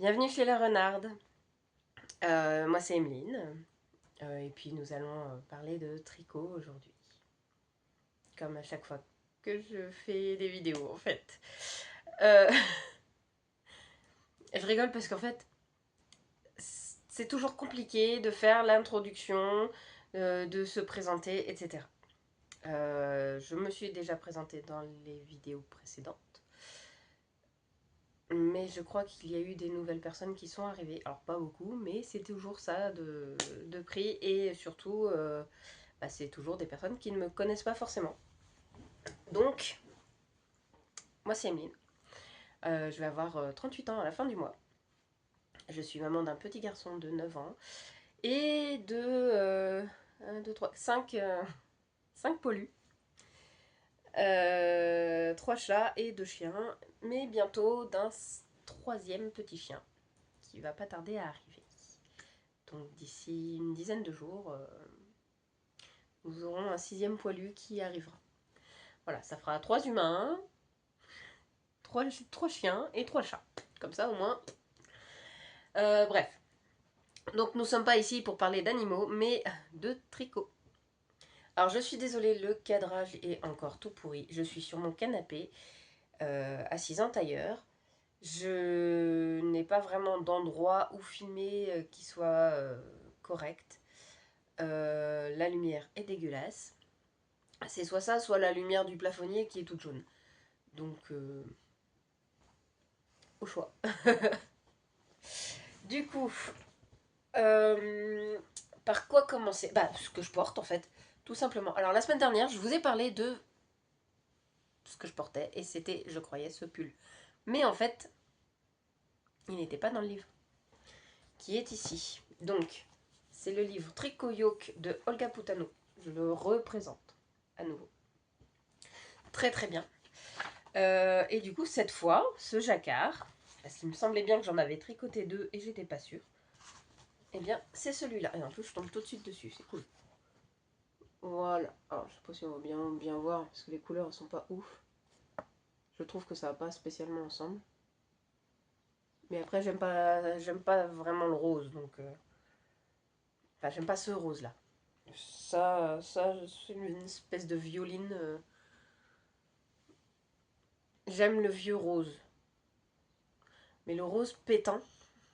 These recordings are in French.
Bienvenue chez la Renarde. Moi c'est Emeline. Et puis nous allons parler de tricot aujourd'hui. Comme à chaque fois que je fais des vidéos en fait. Euh, je rigole parce qu'en fait c'est toujours compliqué de faire l'introduction, de se présenter, etc. Je me suis déjà présentée dans les vidéos précédentes. Mais je crois qu'il y a eu des nouvelles personnes qui sont arrivées. Alors pas beaucoup, mais c'est toujours ça de prix. Et surtout, c'est toujours des personnes qui ne me connaissent pas forcément. Donc, moi c'est Emeline. Je vais avoir 38 ans à la fin du mois. Je suis maman d'un petit garçon de 9 ans et de 1, 2, 3, 5 pollus. 3 chats et 2 chiens, mais bientôt d'un troisième petit chien qui va pas tarder à arriver. Donc d'ici une dizaine de jours, nous aurons un sixième poilu qui arrivera. Voilà, ça fera 3 humains, 3 chiens et 3 chats. Comme ça au moins. Bref. Donc nous ne sommes pas ici pour parler d'animaux, mais de tricot. Alors je suis désolée, le cadrage est encore tout pourri. Je suis sur mon canapé, assise en tailleur. Je n'ai pas vraiment d'endroit où filmer qui soit correct. La lumière est dégueulasse. C'est soit ça, soit la lumière du plafonnier qui est toute jaune. Donc, au choix. Du coup, euh, par quoi commencer? Bah, ce que je porte en fait, tout simplement. Alors, la semaine dernière, je vous ai parlé de ce que je portais et c'était, je croyais, ce pull. Mais en fait, il n'était pas dans le livre qui est ici. Donc, c'est le livre Tricot Yoke de Olga Putano. Je le représente à nouveau. Très très bien. Et du coup, cette fois, ce jacquard, parce qu'il me semblait bien que j'en avais tricoté deux et j'étais pas sûre, eh bien, c'est celui-là. Et en plus, je tombe tout de suite dessus, c'est cool. Voilà. Alors, je sais pas si on va bien voir, parce que les couleurs, elles sont pas ouf. Je trouve que ça va pas spécialement ensemble. Mais après, j'aime pas vraiment le rose, donc... Enfin, j'aime pas ce rose-là. Ça c'est une espèce de violine. J'aime le vieux rose. Mais le rose pétant,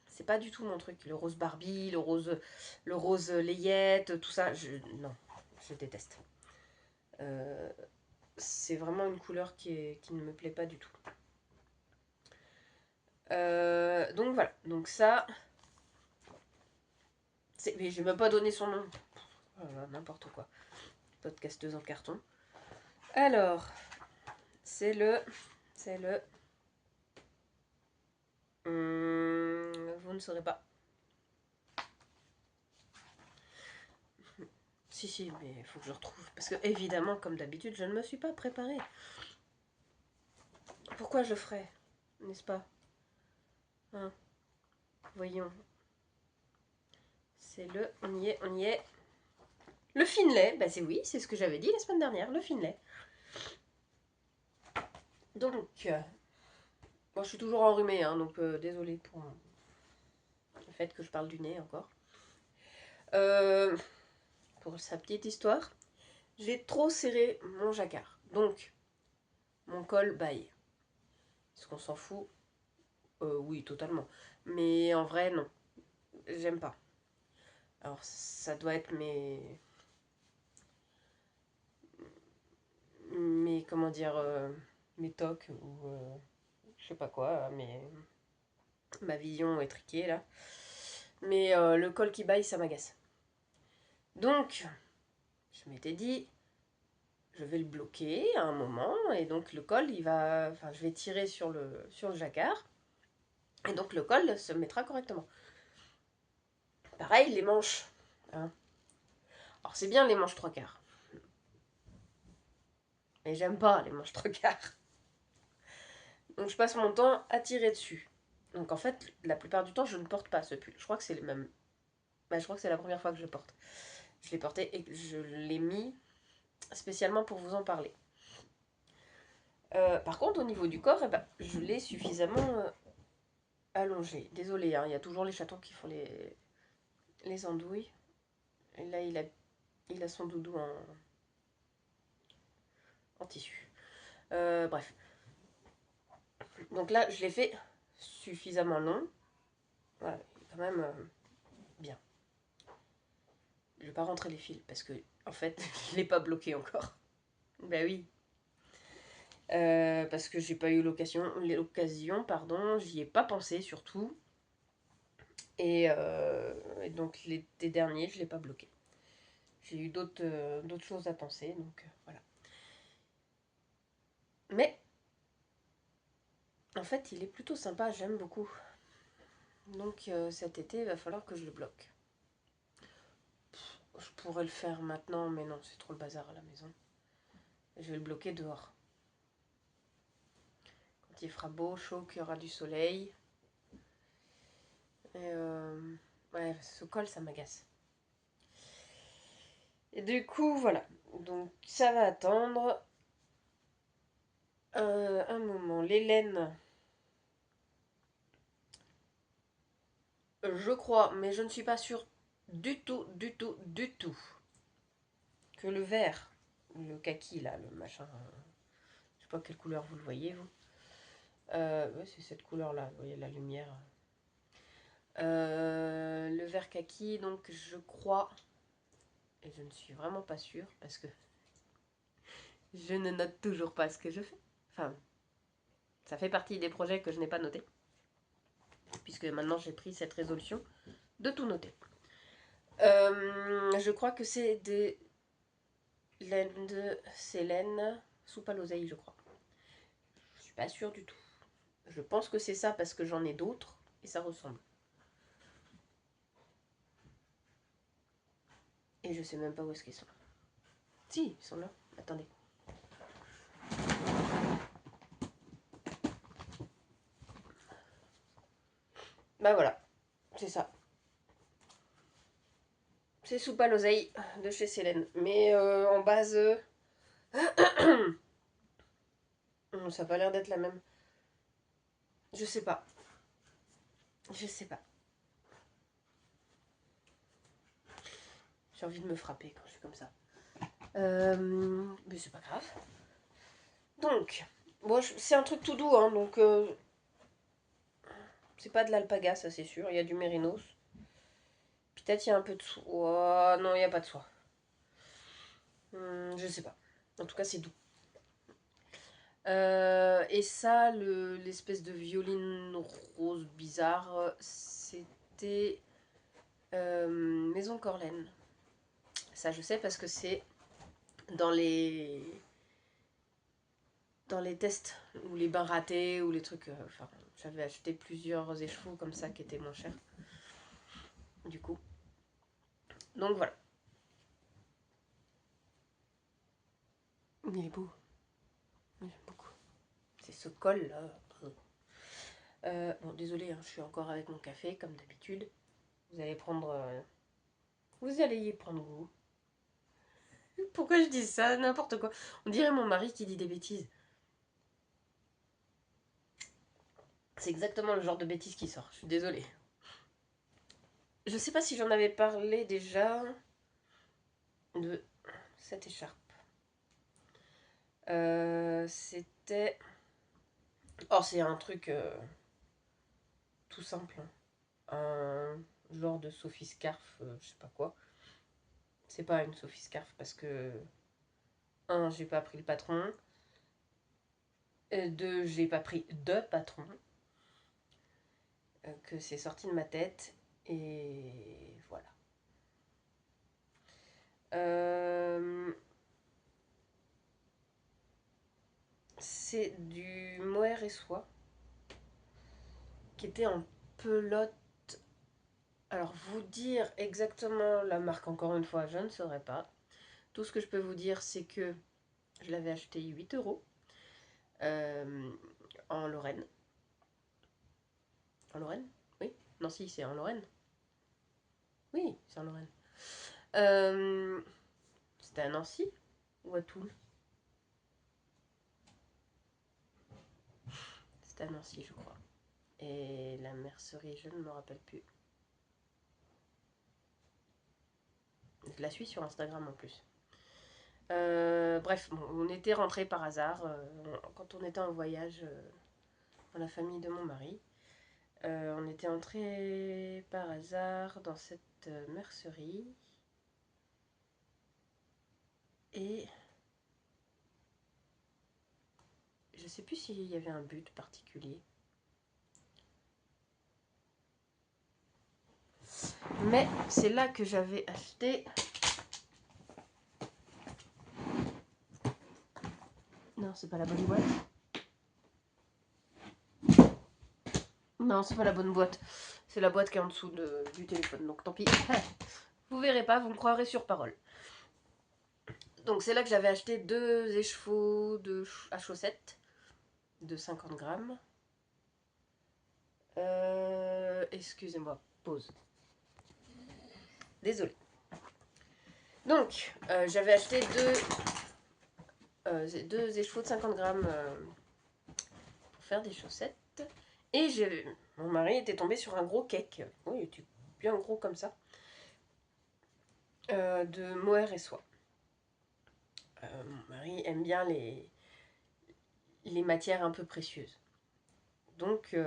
c'est pas du tout mon truc. Le rose Barbie, le rose layette, tout ça, non, je déteste. Euh, c'est vraiment une couleur qui ne me plaît pas du tout. Donc voilà, donc ça, mais je vais même pas donner son nom. Oh là là, n'importe quoi. Podcasteuse en carton. Alors, c'est le. Vous ne saurez pas. Si, mais il faut que je retrouve. Parce que, évidemment, comme d'habitude, je ne me suis pas préparée. Pourquoi je ferais, n'est-ce pas? Hein, voyons. C'est le. On y est, on y est. Le Finlay, bah c'est oui, c'est ce que j'avais dit la semaine dernière, le Finlay. Donc, moi je suis toujours enrhumée, hein, donc désolée pour le fait que je parle du nez encore. Euh, pour sa petite histoire, j'ai trop serré mon jacquard. Donc, mon col baille. Est-ce qu'on s'en fout? Oui, totalement. Mais en vrai, non. J'aime pas. Alors, ça doit être mes comment dire, mes tocs ou je sais pas quoi, ma vision étriquée là. Mais le col qui baille, ça m'agace. Donc, je m'étais dit, je vais le bloquer à un moment, et donc le col, enfin, je vais tirer sur le jacquard, et donc le col se mettra correctement. Pareil, les manches. Hein. Alors, c'est bien les manches trois quarts, mais j'aime pas les manches trois quarts. Donc, je passe mon temps à tirer dessus. Donc, en fait, la plupart du temps, je ne porte pas ce pull. Je crois que c'est le même. Bah, je crois que c'est la première fois que je le porte. Je l'ai porté et je l'ai mis spécialement pour vous en parler. Par contre, au niveau du corps, eh ben, je l'ai suffisamment allongé. Désolée, hein, il y a toujours les chatons qui font les andouilles. Et là, il a son doudou en tissu. Bref. Donc là, je l'ai fait suffisamment long. Voilà, quand même bien. Je vais pas rentrer les fils parce que, en fait, je l'ai pas bloqué encore. Ben oui. Parce que j'ai pas eu l'occasion, pardon, j'y ai pas pensé surtout. Et donc l'été dernier, je l'ai pas bloqué. J'ai eu d'autres choses à penser, donc voilà. Mais en fait, il est plutôt sympa, j'aime beaucoup. Donc cet été, il va falloir que je le bloque. Je pourrais le faire maintenant, mais non, c'est trop le bazar à la maison. Je vais le bloquer dehors. Quand il fera beau, chaud, qu'il y aura du soleil. Et ouais, ce col, ça m'agace. Et du coup, voilà. Donc ça va attendre un moment. Les laines, je crois, mais je ne suis pas sûre du tout, du tout, du tout, que le vert, le kaki là, le machin, je sais pas quelle couleur vous le voyez vous. Ouais, c'est cette couleur là, vous voyez la lumière. Le vert kaki, donc je crois, et je ne suis vraiment pas sûre parce que je ne note toujours pas ce que je fais. Enfin, ça fait partie des projets que je n'ai pas notés, puisque maintenant j'ai pris cette résolution de tout noter. Je crois que c'est des laines de Célène, soupe à l'oseille, je crois. Je suis pas sûre du tout. Je pense que c'est ça parce que j'en ai d'autres et ça ressemble. Et je sais même pas où est-ce qu'ils sont. Si, ils sont là. Attendez. Bah voilà, c'est ça. C'est soupe à l'oseille de chez Célène. Mais en base... ça n'a pas l'air d'être la même. Je sais pas. Je sais pas. J'ai envie de me frapper quand je suis comme ça. Mais c'est pas grave. Donc, bon, c'est un truc tout doux, hein, donc c'est pas de l'alpaga, ça c'est sûr. Il y a du mérinos. Peut-être il y a un peu de soie. Oh, non, il n'y a pas de soie. Je sais pas. En tout cas, c'est doux. Et ça, l'espèce de violine rose bizarre, c'était Maison Corlaine. Ça, je sais parce que c'est dans les tests ou les bains ratés ou les trucs. Enfin, j'avais acheté plusieurs écheveaux comme ça qui étaient moins chers. Du coup. Donc voilà. Il est beau. J'aime beaucoup. C'est ce col là. Bon, désolé, hein, je suis encore avec mon café comme d'habitude. Vous allez prendre. Vous allez y prendre goût. Pourquoi je dis ça? N'importe quoi. On dirait mon mari qui dit des bêtises. C'est exactement le genre de bêtises qui sort. Je suis désolée. Je sais pas si j'en avais parlé déjà de cette écharpe. C'était. Oh, c'est un truc tout simple, hein. Un genre de Sophie Scarf, je sais pas quoi. C'est pas une Sophie Scarf parce que. Un, j'ai pas pris le patron. Deux, j'ai pas pris de patron. Que c'est sorti de ma tête. Et voilà. C'est du mohair et soie qui était en pelote. Alors, vous dire exactement la marque, encore une fois, je ne saurais pas. Tout ce que je peux vous dire, c'est que je l'avais acheté 8 euros euh, en Lorraine. En Lorraine? Oui. Non, si, c'est en Lorraine. Oui, c'est en Lorraine. Euh, C'était à Nancy ou à Toul? C'était à Nancy, je crois. Et la mercerie, je ne me rappelle plus. Je la suis sur Instagram en plus. Bref, bon, on était rentrés par hasard quand on était en voyage dans la famille de mon mari. On était entrés par hasard dans cette mercerie. Et je sais plus s'il y avait un but particulier. Mais c'est là que j'avais acheté... Non, c'est pas la bonne boîte. Non, c'est pas la bonne boîte. C'est la boîte qui est en dessous du téléphone. Donc tant pis. Vous verrez pas, vous me croirez sur parole. Donc c'est là que j'avais acheté 2 écheveaux à chaussettes de 50 grammes. Excusez-moi, pause. Désolée. Donc, j'avais acheté 2 écheveaux de 50 grammes pour faire des chaussettes. Et mon mari était tombé sur un gros cake. Oui, il était bien gros comme ça. De mohair et soie. Mon mari aime bien les matières un peu précieuses. Donc, il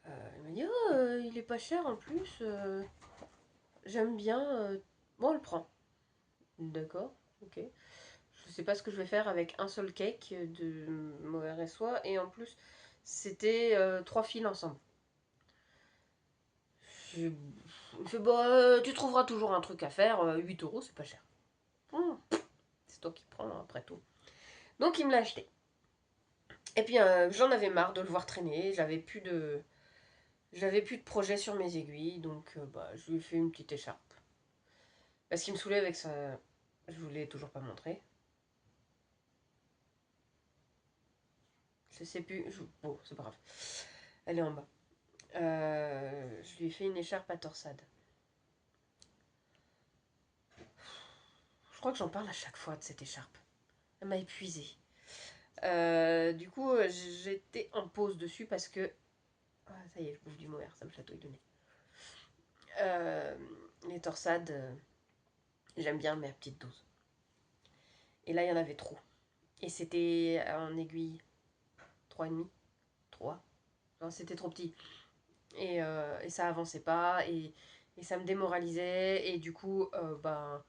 m'a dit, oh, il est pas cher en plus. J'aime bien. Bon, on le prend. D'accord, ok. Je sais pas ce que je vais faire avec un seul cake de mohair et soie. Et en plus, c'était 3 fils ensemble. Je fais, bah, tu trouveras toujours un truc à faire. 8 euros, c'est pas cher. C'est toi qui prends, hein, après tout. Donc, il me l'a acheté. Et puis, j'en avais marre de le voir traîner. J'avais plus de projet sur mes aiguilles. Donc, bah, je lui ai fait une petite écharpe. Parce qu'il me saoulait avec ça. Je voulais toujours pas montrer. Je sais plus. Bon, c'est pas grave. Elle est en bas. Je lui ai fait une écharpe à torsade. Je crois que j'en parle à chaque fois de cette écharpe. Elle m'a épuisée. Du coup, j'étais en pause dessus parce que... Ah, ça y est, je bouffe du mohair, ça me chatouille le nez. Les torsades, j'aime bien, mais à petite dose. Et là, il y en avait trop. Et c'était en aiguille 3,5. 3. Non, c'était trop petit. Et ça avançait pas. Et ça me démoralisait. Et du coup, ben,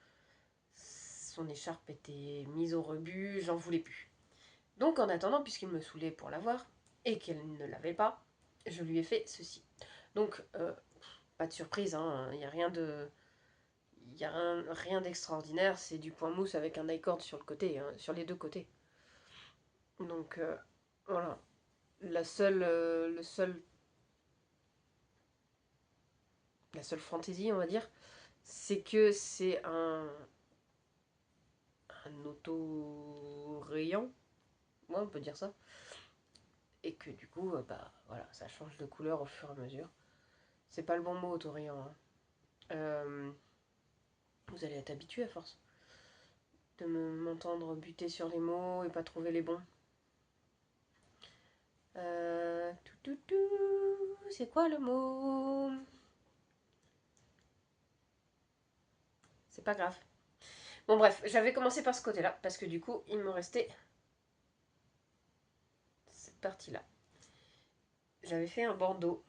son écharpe était mise au rebut. J'en voulais plus. Donc en attendant, puisqu'il me saoulait pour l'avoir, et qu'elle ne l'avait pas, je lui ai fait ceci. Donc, pas de surprise, hein, il n'y a rien de... Il n'y a rien d'extraordinaire, c'est du point mousse avec un I-cord sur le côté, hein, sur les deux côtés. Donc, voilà. La seule fantaisie, on va dire, c'est que c'est un auto-rayant, ouais, on peut dire ça, et que du coup, bah voilà, ça change de couleur au fur et à mesure. C'est pas le bon mot, auto-rayant, hein. Vous allez être habitué à force de m'entendre buter sur les mots et pas trouver les bons. C'est quoi le mot? C'est pas grave. Bon bref, j'avais commencé par ce côté-là, parce que du coup, il me restait cette partie-là. J'avais fait un bandeau.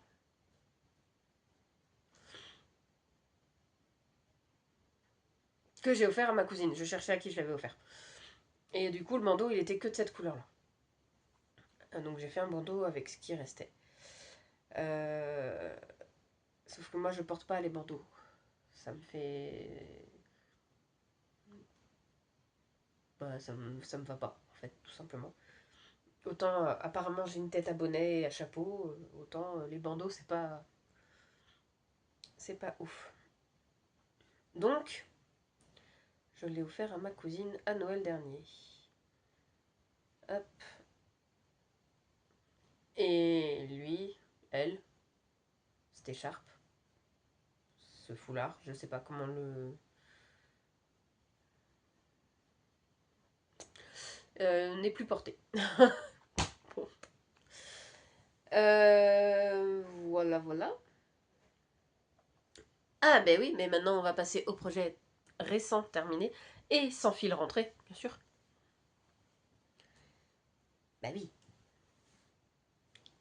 Que j'ai offert à ma cousine. Je cherchais à qui je l'avais offert. Et du coup, le bandeau, il était que de cette couleur-là. Donc j'ai fait un bandeau avec ce qui restait. Sauf que moi, je porte pas les bandeaux. Ça me fait... Bah, ça me va pas, en fait, tout simplement. Autant, apparemment, j'ai une tête à bonnet et à chapeau, autant les bandeaux, c'est pas ouf. Donc, je l'ai offert à ma cousine à Noël dernier. Hop. Et lui, elle, cette écharpe, ce foulard, je sais pas comment le... n'est plus porté. Bon. Voilà, voilà. Ah ben oui, mais maintenant on va passer au projet récent terminé et sans fil rentré, bien sûr. Bah oui.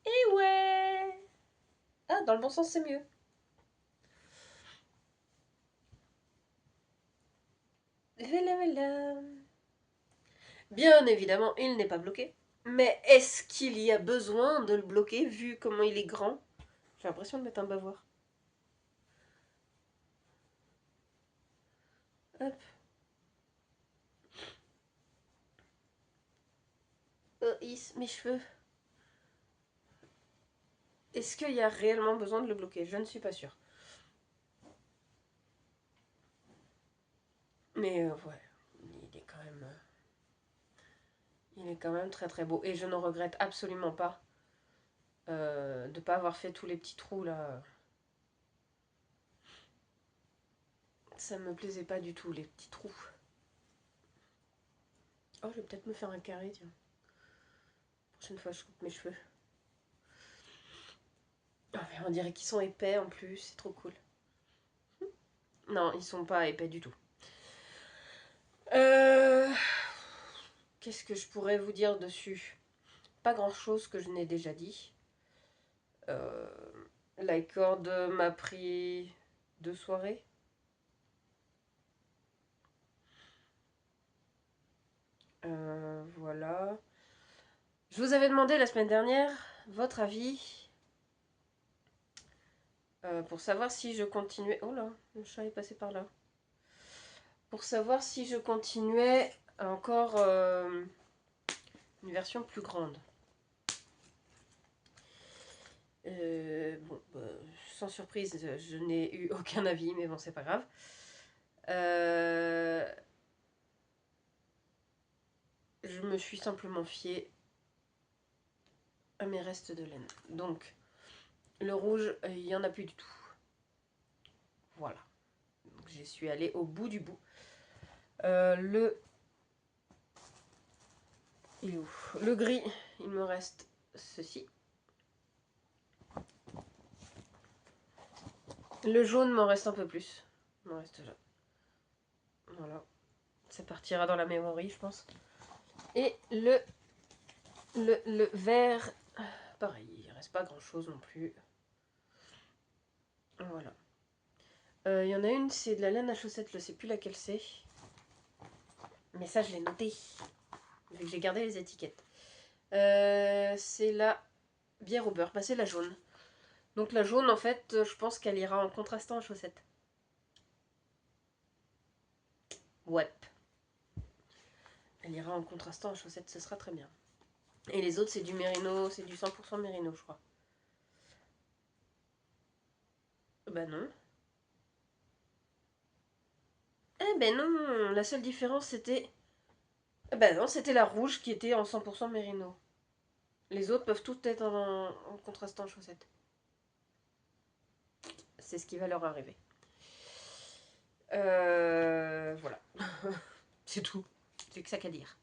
Et ouais. Ah, dans le bon sens, c'est mieux. Voilà, voilà. Bien évidemment, il n'est pas bloqué. Mais est-ce qu'il y a besoin de le bloquer vu comment il est grand? J'ai l'impression de mettre un bavoir. Hop. Oh, mes cheveux. Est-ce qu'il y a réellement besoin de le bloquer? Je ne suis pas sûre. Mais ouais, il est quand même... il est quand même très très beau. Et je ne regrette absolument pas de ne pas avoir fait tous les petits trous là. Ça me plaisait pas du tout, les petits trous. Oh, je vais peut-être me faire un carré, tiens. La prochaine fois, je coupe mes cheveux. Oh, mais on dirait qu'ils sont épais en plus, c'est trop cool. Non, ils sont pas épais du tout. Euh... Qu'est-ce que je pourrais vous dire dessus? Pas grand-chose que je n'ai déjà dit. Euh... L'icord m'a pris 2 soirées. Voilà. Je vous avais demandé la semaine dernière votre avis pour savoir si je continuais. Oh là, le chat est passé par là. Pour savoir si je continuais encore une version plus grande. Bon, sans surprise, je n'ai eu aucun avis, mais bon, c'est pas grave. Je me suis simplement fiée à mes restes de laine. Donc, le rouge, il n'y en a plus du tout. Voilà. Donc, j'y suis allée au bout du bout. Il est où? Le gris, il me reste ceci. Le jaune m'en reste un peu plus. Il m'en reste là. Voilà. Ça partira dans la mémoire, je pense. Et le vert, pareil, il reste pas grand chose non plus. Voilà. Il y en a une, c'est de la laine à chaussettes, je sais plus laquelle c'est. Mais ça, je l'ai noté. Vu que j'ai gardé les étiquettes. C'est la bière au beurre. Bah, c'est la jaune. Donc la jaune, en fait, je pense qu'elle ira en contrastant en chaussettes. Ouais. Elle ira en contrastant en chaussettes, ce sera très bien. Et les autres, c'est du mérino, c'est du 100% mérino, je crois. Bah non. Eh ben non, la seule différence, c'était... Bah non, c'était la rouge qui était en 100% mérino. Les autres peuvent toutes être en contrastant en chaussettes. C'est ce qui va leur arriver. Voilà. C'est tout. J'ai que ça qu'à dire.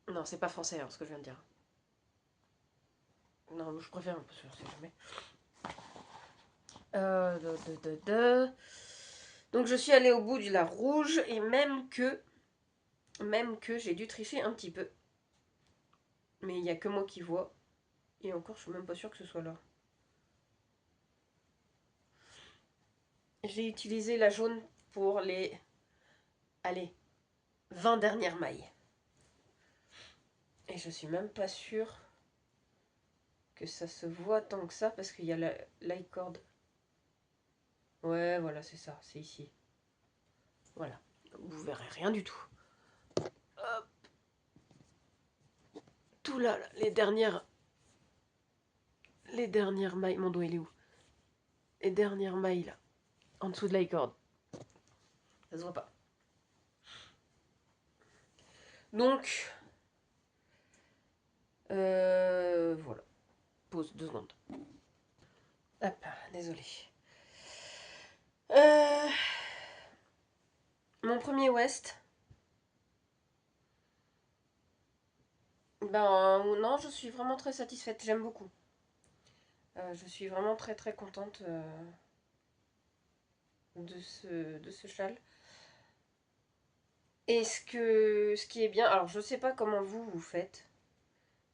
Non, c'est pas français hein, ce que je viens de dire. Non, je préfère, parce que je sais jamais. Donc je suis allée au bout de la rouge et même que j'ai dû tricher un petit peu. Mais il n'y a que moi qui vois. Et encore, je suis même pas sûre que ce soit là. J'ai utilisé la jaune pour les... Allez, 20 dernières mailles. Et je suis même pas sûre que ça se voit tant que ça parce qu'il y a la corde. Ouais, voilà, c'est ça, c'est ici. Voilà, vous verrez rien du tout. Hop. Tout là, là, les dernières mailles. Mon dos, il est où? Les dernières mailles là, en dessous de la corde. Ça se voit pas. Donc, voilà. Pause 2 secondes. Hop, désolé. Mon premier West. Ben non, je suis vraiment très satisfaite, j'aime beaucoup. Je suis vraiment très très contente de ce châle. Et ce qui est bien, alors je sais pas comment vous faites,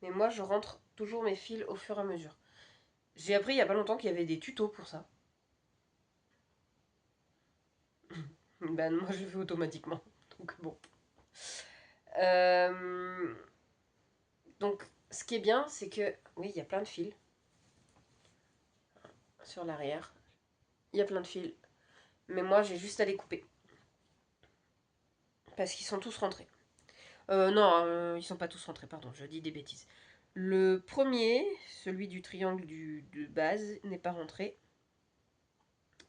mais moi je rentre toujours mes fils au fur et à mesure. J'ai appris il y a pas longtemps qu'il y avait des tutos pour ça. Ben moi je le fais automatiquement. Donc bon. Euh, donc ce qui est bien, c'est que oui, il y a plein de fils sur l'arrière. Il y a plein de fils. Mais moi j'ai juste à les couper. Parce qu'ils sont tous rentrés. Non, ils sont pas tous rentrés, pardon, je dis des bêtises. Le premier, celui du triangle de base, n'est pas rentré.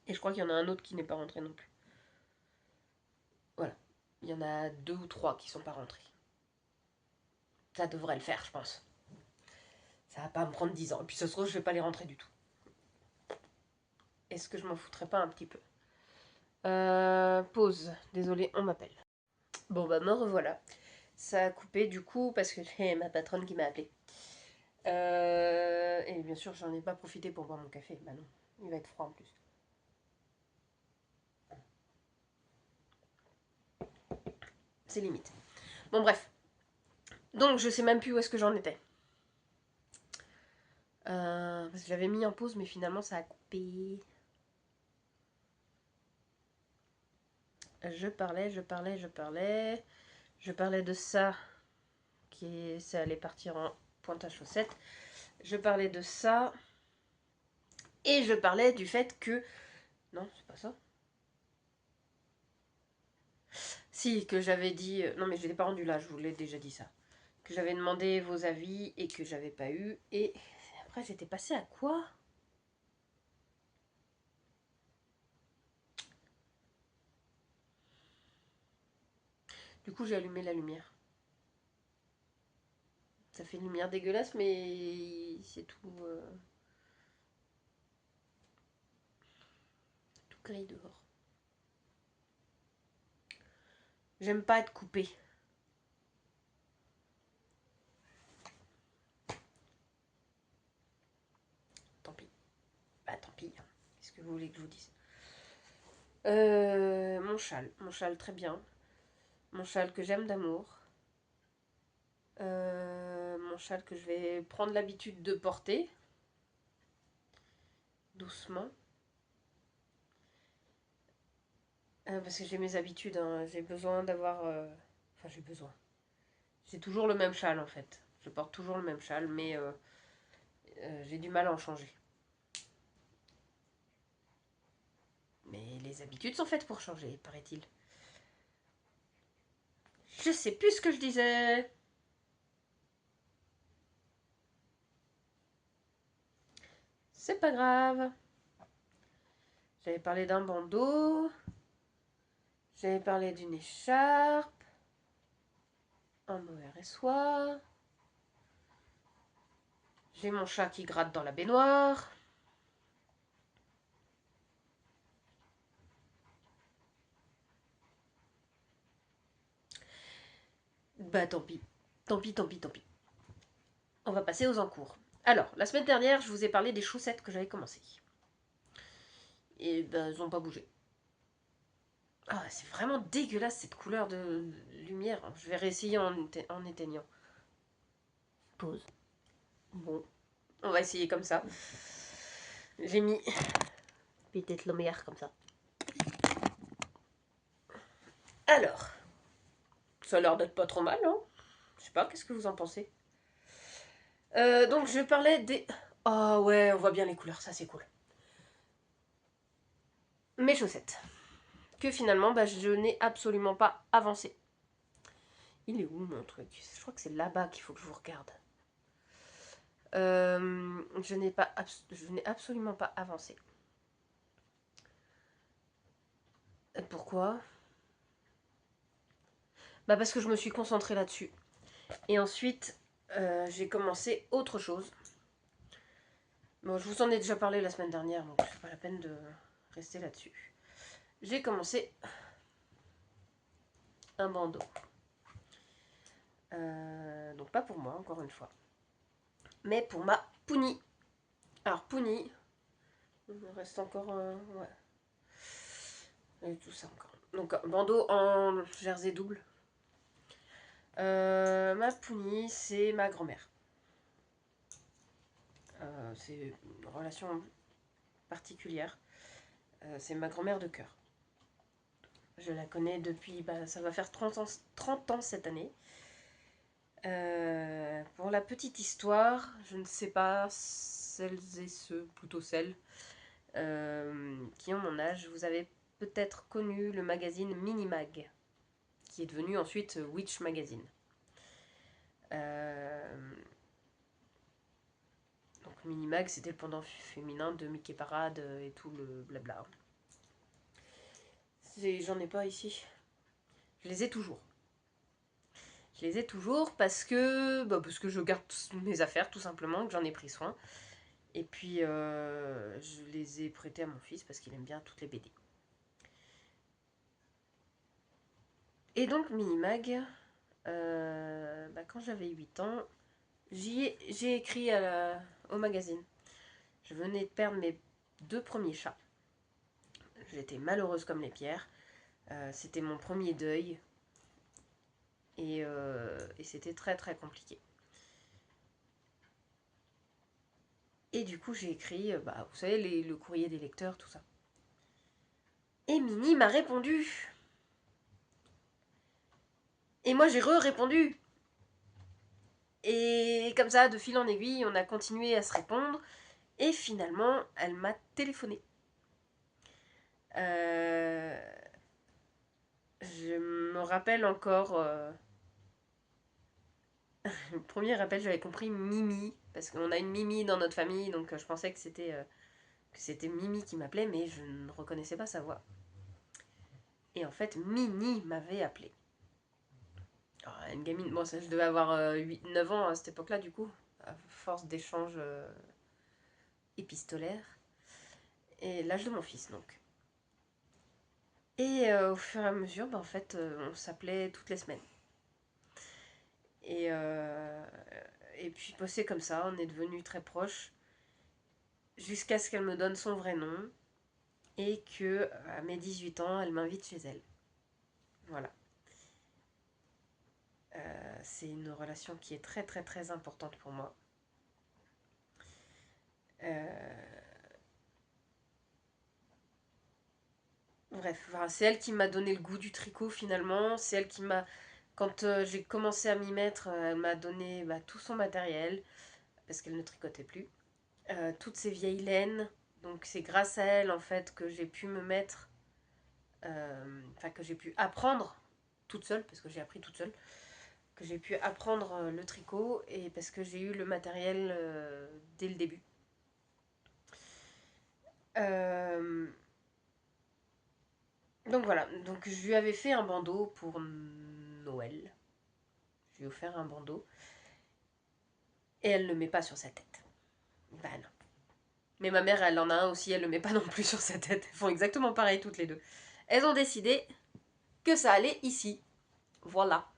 Et je crois qu'il y en a un autre qui n'est pas rentré non plus. Voilà. Il y en a deux ou trois qui sont pas rentrés. Ça devrait le faire, je pense. Ça va pas me prendre 10 ans. Et puis ça se trouve, je vais pas les rentrer du tout. Est-ce que je m'en foutrais pas un petit peu? Pause. Désolée, on m'appelle. Bon bah me revoilà. Ça a coupé du coup parce que j'ai ma patronne qui m'a appelé. Et bien sûr, j'en ai pas profité pour boire mon café. Bah non, il va être froid en plus. C'est limite. Bon bref. Donc je sais même plus où est-ce que j'en étais. Parce que j'avais mis en pause, mais finalement ça a coupé. Je parlais de ça, ça allait partir en pointe à chaussettes. Je parlais de ça. Et je parlais du fait que... Non, c'est pas ça. Si, que j'avais dit... Non, mais je l'ai pas rendu là, je vous l'ai déjà dit ça. Que j'avais demandé vos avis et que j'avais pas eu. Et après, j'étais passée à quoi? Du coup, j'ai allumé la lumière. Ça fait une lumière dégueulasse, mais c'est tout gris dehors. J'aime pas être coupée. Tant pis. Bah tant pis. Qu'est-ce que vous voulez que je vous dise? Mon châle très bien. Mon châle que j'aime d'amour. Mon châle que je vais prendre l'habitude de porter. Doucement. Parce que j'ai mes habitudes, hein. J'ai besoin d'avoir... Enfin, j'ai besoin. J'ai toujours le même châle, en fait. Je porte toujours le même châle, mais j'ai du mal à en changer. Mais les habitudes sont faites pour changer, paraît-il. Je sais plus ce que je disais. C'est pas grave. J'avais parlé d'un bandeau. J'avais parlé d'une écharpe. Un mohair et soie. J'ai mon chat qui gratte dans la baignoire. Bah tant pis. Tant pis, tant pis, tant pis. On va passer aux encours. Alors, la semaine dernière, je vous ai parlé des chaussettes que j'avais commencé. Et ben, elles n'ont pas bougé. Ah, c'est vraiment dégueulasse cette couleur de lumière. Je vais réessayer en éteignant. Pause. Bon, on va essayer comme ça. J'ai mis peut-être lumière comme ça. Alors, ça a l'air d'être pas trop mal, hein? Je sais pas, qu'est-ce que vous en pensez? Donc je parlais des... Oh ouais, on voit bien les couleurs, ça c'est cool. Mes chaussettes. Que finalement, bah, je n'ai absolument pas avancé. Il est où mon truc? Je crois que c'est là-bas qu'il faut que je vous regarde. Je n'ai absolument pas avancé. Pourquoi? Bah parce que je me suis concentrée là-dessus. Et ensuite, j'ai commencé autre chose. Bon, je vous en ai déjà parlé la semaine dernière, donc c'est pas la peine de rester là-dessus. J'ai commencé un bandeau. Donc pas pour moi, encore une fois. Mais pour ma Pouni. Alors Pouni, il me reste encore... ouais. Et tout ça encore. Donc bandeau en jersey double. Ma Pouni, c'est ma grand-mère. C'est une relation particulière. C'est ma grand-mère de cœur. Je la connais depuis, ça va faire 30 ans cette année. Pour la petite histoire, je ne sais pas celles et ceux, plutôt celles, qui ont mon âge, vous avez peut-être connu le magazine Minimag, qui est devenu ensuite Witch Magazine. Donc Minimag, c'était le pendant féminin de Mickey Parade et tout le blabla. J'en ai pas ici. Je les ai toujours. Je les ai toujours parce que je garde mes affaires tout simplement, que j'en ai pris soin. Et puis je les ai prêtés à mon fils parce qu'il aime bien toutes les BD. Et donc Minimag, quand j'avais 8 ans, j'ai écrit au magazine. Je venais de perdre mes 2 premiers chats. J'étais malheureuse comme les pierres. C'était mon premier deuil. Et c'était très très compliqué. Et du coup, j'ai écrit, vous savez, le courrier des lecteurs, tout ça. Et Mini m'a répondu. Et moi, j'ai répondu. Et comme ça, de fil en aiguille, on a continué à se répondre. Et finalement, elle m'a téléphoné. Je me rappelle encore... le premier appel, j'avais compris Mimi. Parce qu'on a une Mimi dans notre famille. Donc je pensais que c'était Mimi qui m'appelait. Mais je ne reconnaissais pas sa voix. Et en fait, Mini m'avait appelé. Alors, une gamine, bon, ça, je devais avoir 8-9 ans à cette époque-là, du coup, à force d'échanges épistolaires. Et l'âge de mon fils, donc. Et au fur et à mesure, en fait, on s'appelait toutes les semaines. Et, euh, et puis, c'est comme ça, on est devenus très proches, jusqu'à ce qu'elle me donne son vrai nom, et que à mes 18 ans, elle m'invite chez elle. Voilà. C'est une relation qui est très très très importante pour moi. Euh, Bref, c'est elle qui m'a donné le goût du tricot finalement. C'est elle qui m'a... Quand j'ai commencé à m'y mettre, elle m'a donné tout son matériel, parce qu'elle ne tricotait plus. Toutes ces vieilles laines. Donc c'est grâce à elle en fait que j'ai pu me mettre... que j'ai pu apprendre toute seule, parce que j'ai appris toute seule, que j'ai pu apprendre le tricot, et parce que j'ai eu le matériel dès le début. Euh, donc voilà, donc je lui avais fait un bandeau pour Noël. Je lui ai offert un bandeau. Et elle ne le met pas sur sa tête. Bah non. Mais ma mère, elle en a un aussi, elle le met pas non plus sur sa tête. Elles font exactement pareil toutes les deux. Elles ont décidé que ça allait ici. Voilà.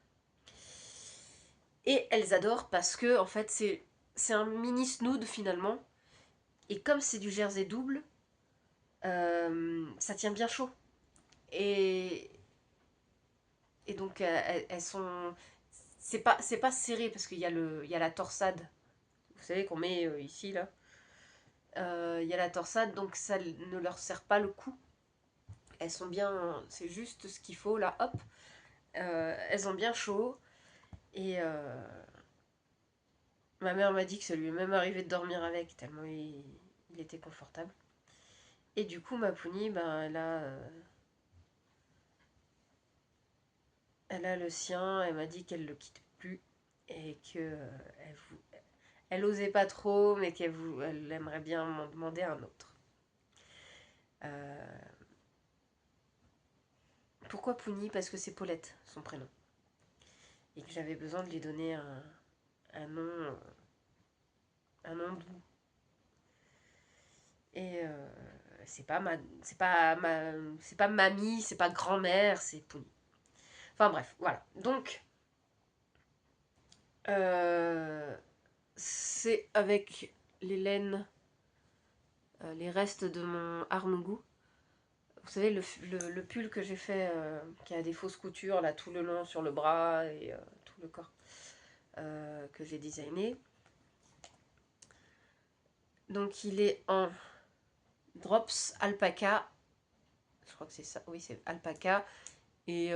Et elles adorent parce que, en fait, c'est un mini snood finalement. Et comme c'est du jersey double, ça tient bien chaud. Et, et donc, elles sont. C'est pas serré parce qu'il y a la torsade. Vous savez qu'on met ici, là. Il y a la torsade, donc ça ne leur sert pas le cou. Elles sont bien, c'est juste ce qu'il faut là, hop. Elles ont bien chaud. Et ma mère m'a dit que ça lui est même arrivé de dormir avec, tellement il était confortable. Et du coup, ma Pouni, elle a le sien. Elle m'a dit qu'elle le quitte plus. Et que elle osait pas trop, mais elle aimerait bien m'en demander un autre. Euh, Pourquoi Pouni? Parce que c'est Paulette, son prénom. Et que j'avais besoin de lui donner un nom, un nom doux. Et c'est pas mamie, c'est pas grand-mère, c'est Pouni. Enfin bref, voilà. Donc C'est avec les laines, les restes de mon harngout. Vous savez, le pull que j'ai fait, qui a des fausses coutures là tout le long sur le bras et tout le corps, que j'ai designé. Donc il est en drops alpaca. Je crois que c'est ça. Oui, c'est alpaca. Et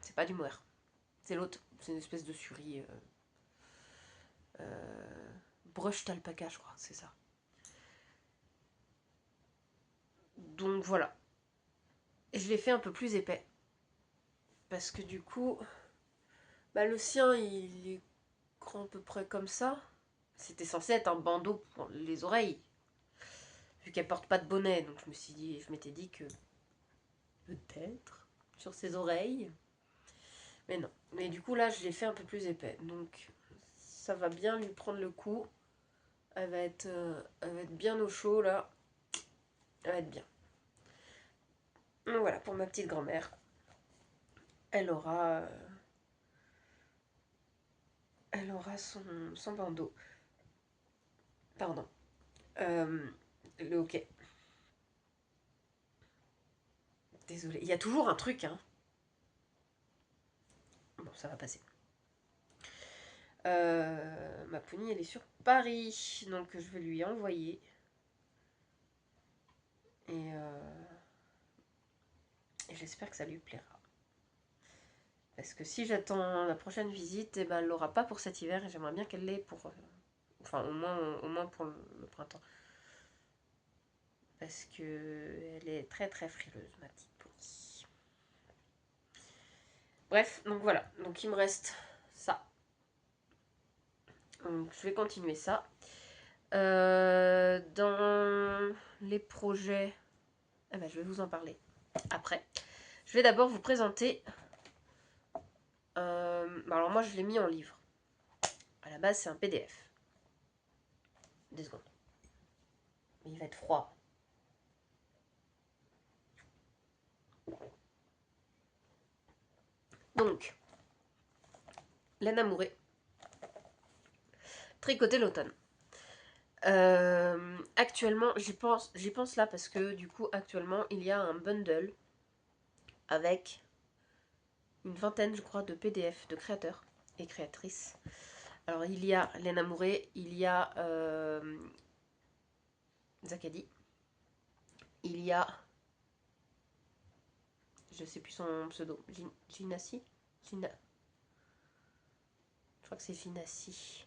c'est pas du mohair. C'est l'autre. C'est une espèce de surie. Brushed alpaca, je crois. C'est ça. Donc voilà. Et je l'ai fait un peu plus épais. Parce que du coup, bah, le sien, il est grand à peu près comme ça. C'était censé être un bandeau pour les oreilles. Vu qu'elle porte pas de bonnet. Donc je m'étais dit que peut-être sur ses oreilles. Mais non. Mais du coup, là, je l'ai fait un peu plus épais. Donc ça va bien lui prendre le coup. Elle va être bien au chaud là. Elle va être bien. Donc voilà, pour ma petite grand-mère. Elle aura, euh, elle aura son bandeau. Pardon. Euh, le hockey. Désolée. Il y a toujours un truc, hein. Bon, ça va passer. Ma Pony, elle est sur Paris. Donc je vais lui envoyer. Et j'espère que ça lui plaira. Parce que si j'attends la prochaine visite, eh ben, elle l'aura pas pour cet hiver. Et j'aimerais bien qu'elle l'ait pour... enfin, au moins pour le printemps. Parce que elle est très très frileuse, ma petite Pony. Bref, donc voilà. Donc il me reste ça. Donc je vais continuer ça. Dans les projets, eh ben, je vais vous en parler après. Je vais d'abord vous présenter. Alors moi je l'ai mis en livre. À la base c'est un PDF. Des secondes. Mais il va être froid. Donc, laine amourée. Tricoter l'automne. Actuellement, j'y pense là parce que du coup actuellement il y a un bundle avec une vingtaine je crois de PDF de créateurs et créatrices. Alors il y a Laine Amourée, il y a Zakadi, il y a, je sais plus son pseudo, Ginassi, Gina, je crois que c'est Ginassi,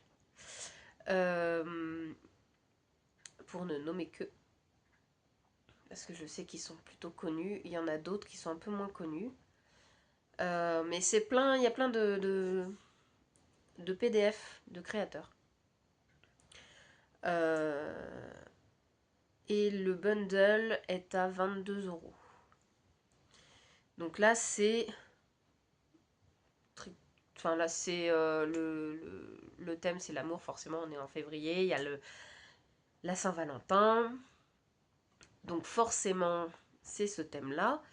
pour ne nommer que, parce que je sais qu'ils sont plutôt connus, il y en a d'autres qui sont un peu moins connus. Mais c'est plein, il y a plein de PDF de créateurs. Et le bundle est à 22 €. Donc là, c'est. Enfin, là, c'est le thème, c'est l'amour, forcément, on est en février. Il y a la Saint-Valentin. Donc, forcément, c'est ce thème-là.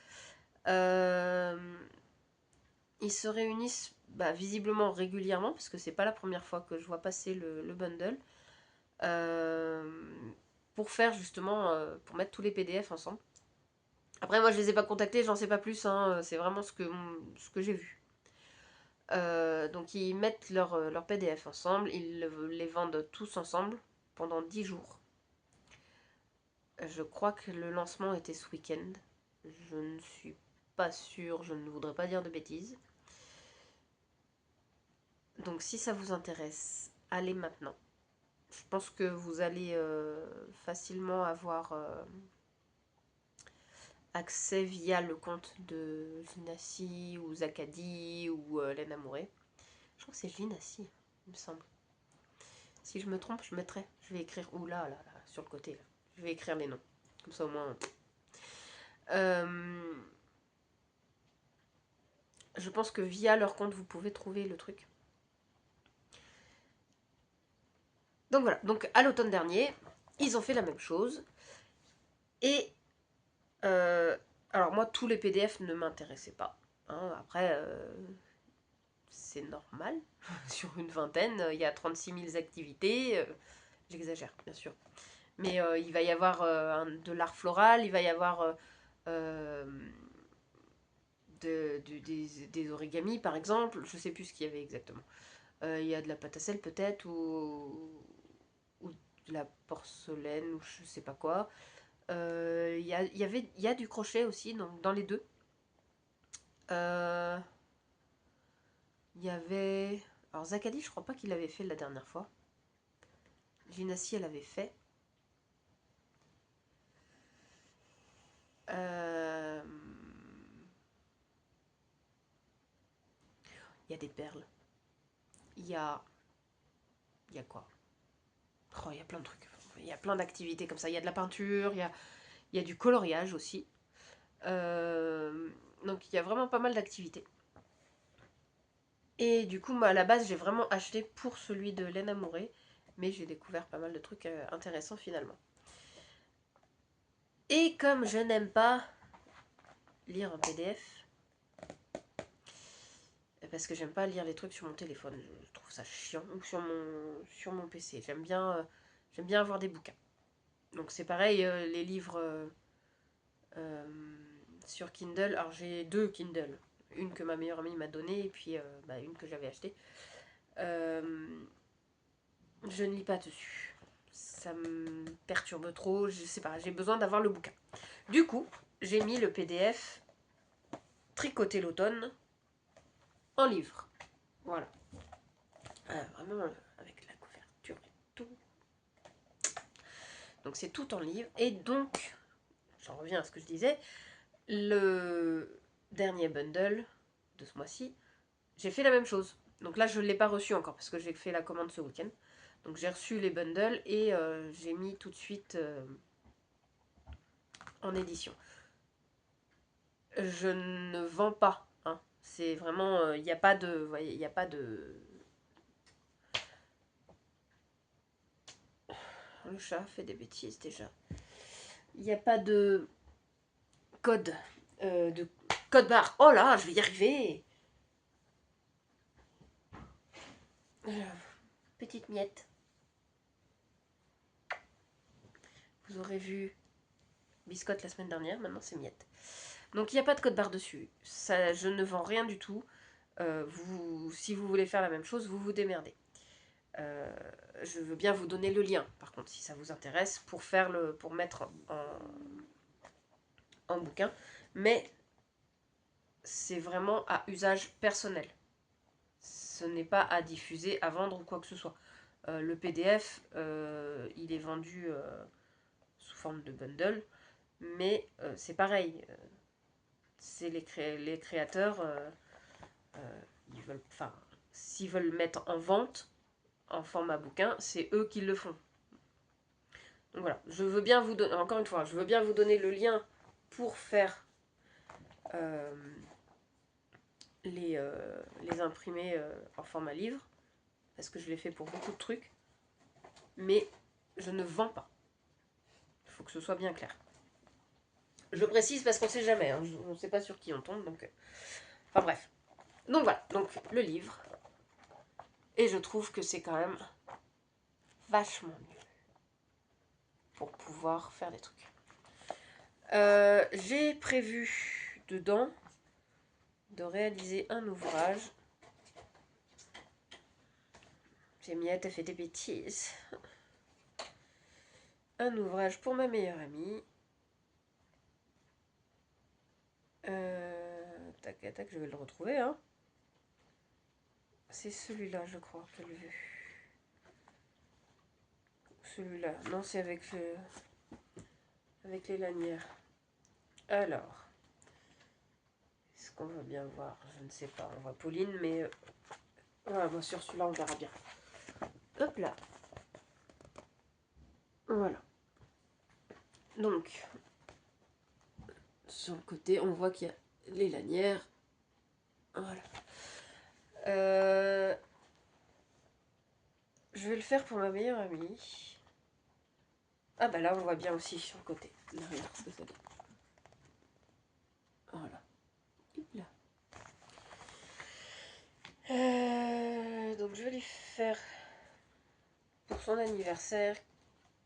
Ils se réunissent visiblement régulièrement, parce que c'est pas la première fois que je vois passer le bundle. Pour faire justement, pour mettre tous les PDF ensemble. Après, moi, je les ai pas contactés, j'en sais pas plus, hein, c'est vraiment ce que j'ai vu. Donc, ils mettent leur PDF ensemble, ils les vendent tous ensemble pendant 10 jours. Je crois que le lancement était ce week-end. Je ne suis pas sûre, je ne voudrais pas dire de bêtises. Donc, si ça vous intéresse, allez maintenant. Je pense que vous allez facilement avoir accès via le compte de Ginassi ou Zakadi ou Laine Amourée. Je crois que c'est Ginassi, il me semble. Si je me trompe, je mettrai. Je vais écrire là, sur le côté. Là. Je vais écrire les noms. Comme ça au moins. Je pense que via leur compte, vous pouvez trouver le truc. Donc voilà. Donc à l'automne dernier, ils ont fait la même chose. Et alors moi, tous les PDF ne m'intéressaient pas. Hein. Après, c'est normal. Sur une vingtaine, il y a 36 000 activités. J'exagère, bien sûr. Mais il va y avoir de l'art floral, il va y avoir euh, des origamis, par exemple. Je sais plus ce qu'il y avait exactement. Il y a de la pâte à sel, peut-être, ou de la porcelaine, ou je sais pas quoi. Il y a du crochet aussi, donc dans les deux. Euh, Il y avait... Alors Zakadi, je crois pas qu'il l'avait fait la dernière fois. Ginassi, elle avait fait. Euh, Il y a des perles. Il y a... Il y a quoi? Oh, il y a plein de trucs. Il y a plein d'activités comme ça. Il y a de la peinture, il y a du coloriage aussi. Donc il y a vraiment pas mal d'activités. Et du coup, moi, à la base, j'ai vraiment acheté pour celui de Laine Amouré. Mais j'ai découvert pas mal de trucs intéressants finalement. Et comme je n'aime pas lire un PDF, parce que j'aime pas lire les trucs sur mon téléphone, je trouve ça chiant, ou sur mon PC. J'aime bien avoir des bouquins. Donc c'est pareil, les livres euh, sur Kindle. Alors j'ai deux Kindle. Une que ma meilleure amie m'a donnée et puis une que j'avais achetée. Je ne lis pas dessus. Ça me perturbe trop, je sais pas, j'ai besoin d'avoir le bouquin. Du coup, j'ai mis le PDF Tricoter l'automne en livre. Voilà. Vraiment avec la couverture et tout. Donc c'est tout en livre. Et donc, j'en reviens à ce que je disais, le dernier bundle de ce mois-ci, j'ai fait la même chose. Donc là, je ne l'ai pas reçu encore parce que j'ai fait la commande ce week-end. Donc j'ai reçu les bundles et j'ai mis tout de suite en édition. Je ne vends pas. Hein. C'est vraiment... Il n'y a pas de... Vous voyez, il n'y a pas de... Le chat fait des bêtises déjà. Il n'y a pas de code. De code barre. Oh là, je vais y arriver. Petite miette. Vous aurez vu Biscotte la semaine dernière, maintenant c'est miette. Donc il n'y a pas de code barre dessus. Ça, je ne vends rien du tout. Si vous voulez faire la même chose, vous vous démerdez. Je veux bien vous donner le lien, par contre, si ça vous intéresse, pour mettre en bouquin. Mais c'est vraiment à usage personnel. Ce n'est pas à diffuser, à vendre ou quoi que ce soit. Le PDF, il est vendu sous forme de bundle, mais c'est pareil. C'est les créateurs, ils veulent, enfin, s'ils veulent mettre en vente en format bouquin, c'est eux qui le font. Donc voilà, je veux bien vous donner, encore une fois, je veux bien vous donner le lien pour faire euh, les imprimer en format livre, parce que je l'ai fait pour beaucoup de trucs, mais je ne vends pas. Il faut que ce soit bien clair. Je précise parce qu'on ne sait jamais, hein, on ne sait pas sur qui on tombe, donc... Enfin bref. Donc voilà, donc le livre. Et je trouve que c'est quand même vachement mieux pour pouvoir faire des trucs. J'ai prévu dedans de réaliser un ouvrage. J'ai Miette a fait des bêtises. Un ouvrage pour ma meilleure amie. Tac, tac, je vais le retrouver. Hein. C'est celui-là, je crois, que j'ai vu. Celui-là. Non, c'est avec les lanières. Alors. Est-ce qu'on va bien voir? Je ne sais pas. On voit Pauline, mais... voilà, moi sur celui-là, on verra bien. Hop là. Voilà. Donc, sur le côté, on voit qu'il y a les lanières. Voilà. Je vais le faire pour ma meilleure amie. Ah bah là, on voit bien aussi sur le côté. Derrière, ce que ça donne. Voilà. Hop là. Donc je vais lui faire pour son anniversaire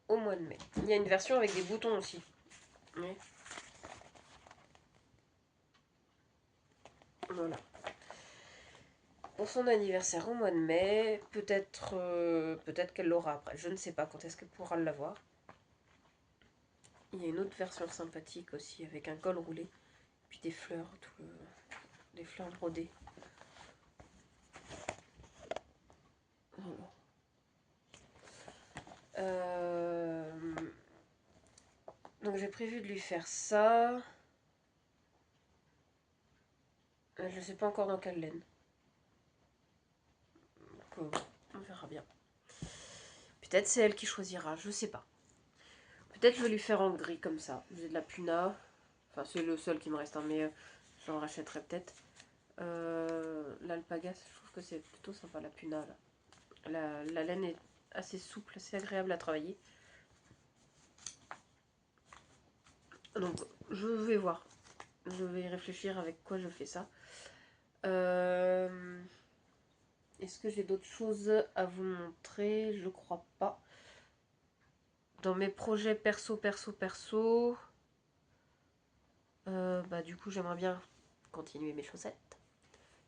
au mois de mai. Il y a une version avec des boutons aussi. Oui. Voilà. Pour son anniversaire au mois de mai, peut-être qu'elle l'aura après. Je ne sais pas quand est-ce qu'elle pourra l'avoir. Il y a une autre version sympathique aussi avec un col roulé. Puis des fleurs, des fleurs brodées. Voilà. Donc j'ai prévu de lui faire ça. Je ne sais pas encore dans quelle laine. Donc, on verra bien. Peut-être c'est elle qui choisira, je sais pas. Peut-être je vais lui faire en gris comme ça. J'ai de la puna. Enfin c'est le seul qui me reste, hein, mais j'en rachèterai peut-être. L'alpaga, je trouve que c'est plutôt sympa la puna là. La laine est assez souple, assez agréable à travailler. Donc je vais voir. Je vais réfléchir avec quoi je fais ça. Est-ce que j'ai d'autres choses à vous montrer? Je crois pas. Dans mes projets perso, du coup j'aimerais bien continuer mes chaussettes.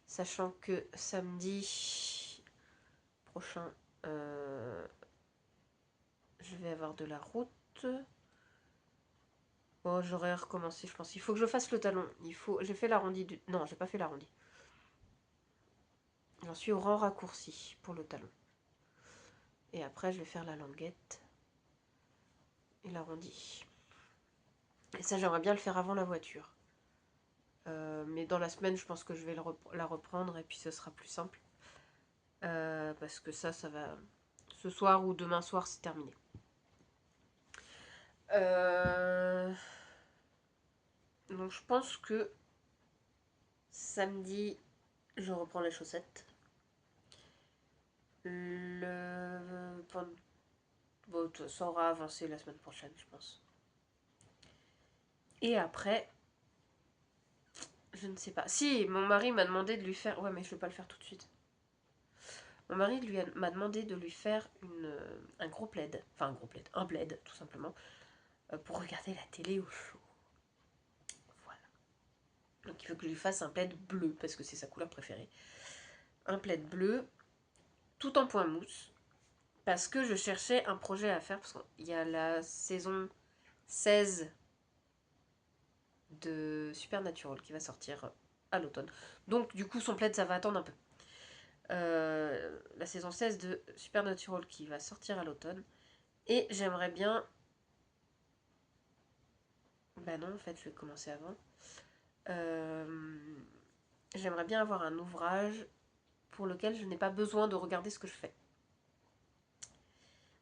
Sachant que samedi prochain, je vais avoir de la route. Bon, j'aurais recommencé, je pense. Il faut que je fasse le talon. J'ai fait l'arrondi du... Non, j'ai pas fait l'arrondi. J'en suis au rang raccourci pour le talon. Et après, je vais faire la languette et l'arrondi. Et ça, j'aimerais bien le faire avant la voiture. Mais dans la semaine, je pense que je vais la reprendre et puis ce sera plus simple. Parce que ça va... Ce soir ou demain soir, c'est terminé. Donc je pense que samedi, je reprends les chaussettes. Bon, ça aura avancé la semaine prochaine, je pense. Et après, je ne sais pas. Si, mon mari m'a demandé de lui faire... Ouais, mais je ne vais pas le faire tout de suite. Mon mari m'a demandé de lui faire un gros plaid. Enfin, un gros plaid. Un plaid, tout simplement. Pour regarder la télé au chaud. Voilà. Donc il veut que je lui fasse un plaid bleu, parce que c'est sa couleur préférée. Un plaid bleu, tout en point mousse. Parce que je cherchais un projet à faire, parce qu'il y a la saison 16 de Supernatural qui va sortir à l'automne. Donc du coup son plaid ça va attendre un peu. La saison 16 de Supernatural qui va sortir à l'automne. Et j'aimerais bien... Bah non en fait je vais commencer avant. J'aimerais bien avoir un ouvrage pour lequel je n'ai pas besoin de regarder ce que je fais.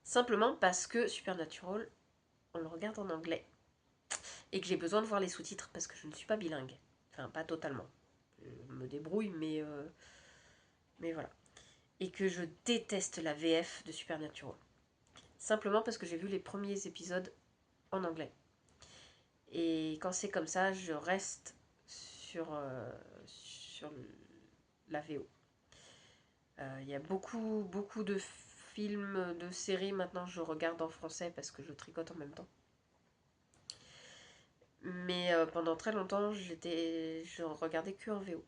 Simplement parce que Supernatural, on le regarde en anglais. Et que j'ai besoin de voir les sous-titres parce que je ne suis pas bilingue. Enfin, pas totalement. Je me débrouille, mais voilà. Et que je déteste la VF de Supernatural. Simplement parce que j'ai vu les premiers épisodes en anglais. Et quand c'est comme ça, je reste sur la VO. Il y a beaucoup de films, de séries maintenant je regarde en français parce que je tricote en même temps. Mais pendant très longtemps, je regardais que en VO.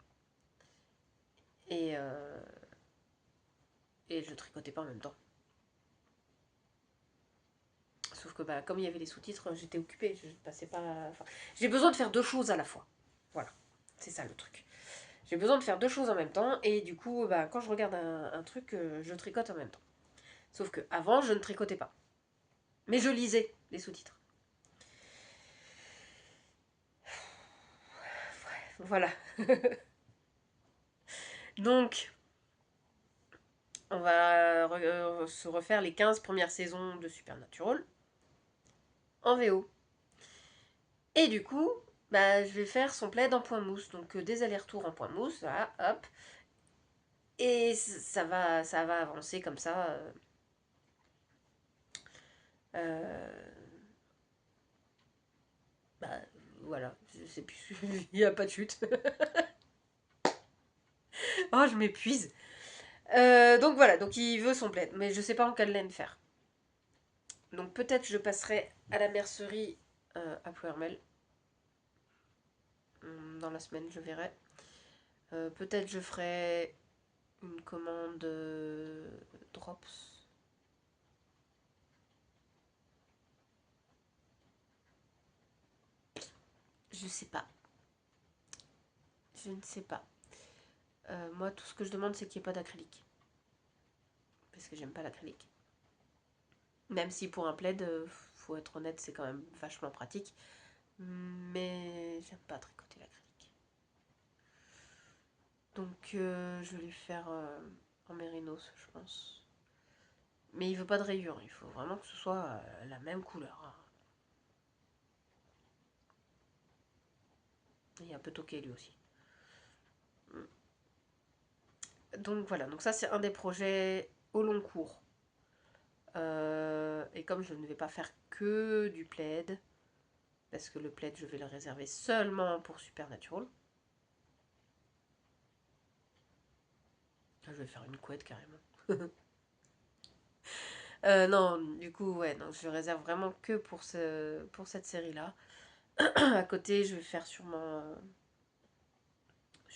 Et, et je tricotais pas en même temps. Sauf que comme il y avait les sous-titres, j'étais occupée, je passais pas... Enfin, j'ai besoin de faire deux choses à la fois. Voilà, c'est ça le truc. J'ai besoin de faire deux choses en même temps, et du coup, quand je regarde un truc, je tricote en même temps. Sauf que avant, je ne tricotais pas. Mais je lisais les sous-titres. Voilà. Donc, on va se refaire les 15 premières saisons de Supernatural en VO. Et du coup, je vais faire son plaid en point mousse. Donc des allers-retours en point mousse, voilà, hop. Et ça va avancer comme ça. Euh, bah voilà, je sais plus, il n'y a pas de chute. Oh, je m'épuise. Donc voilà, donc il veut son plaid, mais je sais pas en quelle laine faire. Donc peut-être je passerai à la mercerie à Plouermel. Dans la semaine, je verrai. Peut-être je ferai une commande drops. Je sais pas. Je ne sais pas. Moi, tout ce que je demande, c'est qu'il n'y ait pas d'acrylique. Parce que j'aime pas l'acrylique. Même si pour un plaid, faut être honnête, c'est quand même vachement pratique. Mais j'aime pas tricoter l'acrylique. Donc je vais lui faire en mérinos, je pense. Mais il veut pas de rayures, il faut vraiment que ce soit la même couleur. Hein. Il est un peu toqué lui aussi. Donc voilà, donc ça c'est un des projets au long cours. Et comme je ne vais pas faire que du plaid, parce que le plaid je vais le réserver seulement pour Supernatural. Je vais faire une couette carrément. Non, du coup, ouais, donc je réserve vraiment que pour cette série-là. À côté, je vais faire sûrement